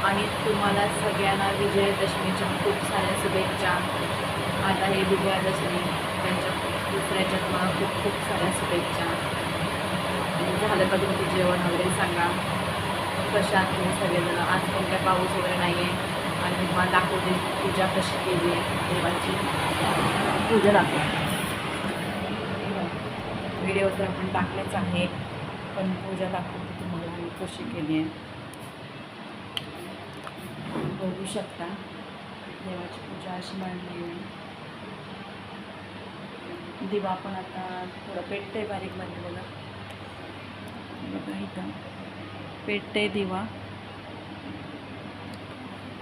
आणि तुम्हाला सगळ्यांना विजयादशमीच्या खूप साऱ्या शुभेच्छा. आता हे विजयादशमी त्यांच्या दुसऱ्याच्या तुम्हाला खूप खूप साऱ्या शुभेच्छा. आणि झालं का तुमचं जेवण वगैरे सांगा, कशा तुम्ही सगळेजण. आज पण काय पाऊस वगैरे नाही आहे. आणि तुम्हाला दाखवते पूजा कशी केली आहे, देवाची पूजा दाखवते. व्हिडिओ तर आपण टाकलेच आहे, पण पूजा दाखवते तुम्हाला मी कशी केली आहे. बघू शकता देवाची पूजा अशी मांडली आहे. दिवा पण आता थोडं पेटतंय बारीक मध्ये बघा. बघा इथं पेटतंय दिवा.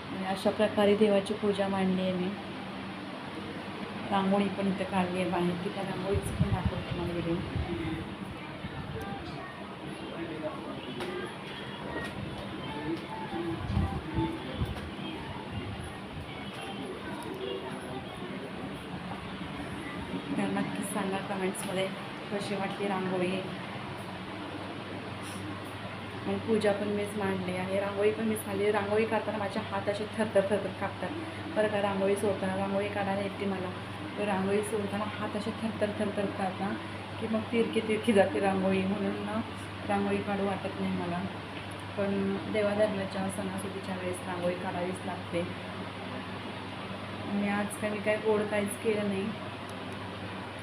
आणि अशा प्रकारे देवाची पूजा मांडली आहे मी. रांगोळी पण इथं काढली आहे बाहेर, की त्या रांगोळीचं पण दाखवते मला व्हिडिओ. तर नक्कीच सांगा कमेंट्समध्ये कशी वाटली रांगोळी. आणि पूजा पण मीच मांडली आहे, रांगोळी पण मीच मांडली. रांगोळी काढताना माझे हात असे थरथर थरथर कापतात बरं का. रांगोळी सोडताना, रांगोळी काढायला येते मला, तर रांगोळी सोडताना हात असे थरथर थरथर काढतात की मग तिरकी तिरकी जाते रांगोळी. म्हणून ना रांगोळी काढू वाटत नाही मला. पण देवाधर्माच्या सणासुदीच्या वेळेस रांगोळी काढावीच लागते. आणि आज काय मी काय गोड काहीच केलं नाही.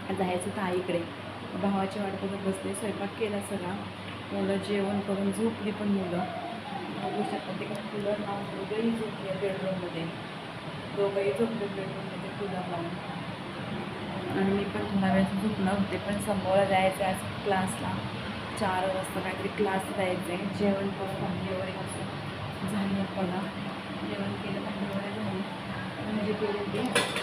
जायचं तर आईकडे, भावाची वाट बघत बसले. स्वयंपाक केला सगळा, मुलं जेवण करून झोपली पण मुलं. बघू शकता ते कूलर लावून दोघंही झोपले बेडरूममध्ये. दोघंही झोपले बेडरूममध्ये कूलर लावून. आणि मी पण थोडा वेळ झोपणार होते, पण समोर जायचं आज क्लासला. 4 वाजता काहीतरी क्लास जायचं आहे. जेवण करून भांडी वगैरे असं झाली मला. जेवण केलं, भांडी वगैरे झाली. भाजी केली होती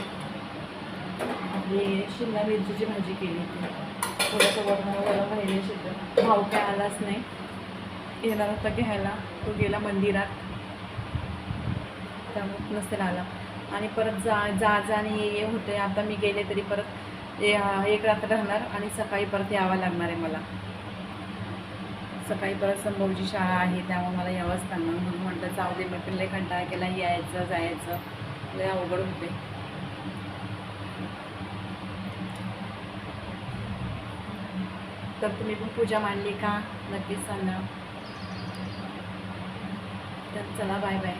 आपली शिमला मिरचीची भाजी केली होती. थोडंसं वरण राहिले शिल्लक. भाऊ काय आलाच नाही, येणार होता घ्यायला, तो गेला मंदिरात, त्यामुळे नसेल आला. आणि परत जा आणि ये होते. आता मी गेले तरी परत एक रात्र राहणार आणि सकाळी परत यावं लागणार आहे मला. सकाळी परत संभवची शाळा आहे, त्यामुळे मला यावंच लागणार. म्हणून म्हटलं जाऊ दे, मी पण लय कंटाळा केला, यायचं जायचं लय अवघड होते. तर तुम्ही पण पूजा मांडली का नक्कीच सांगा. तर चला बाय बाय.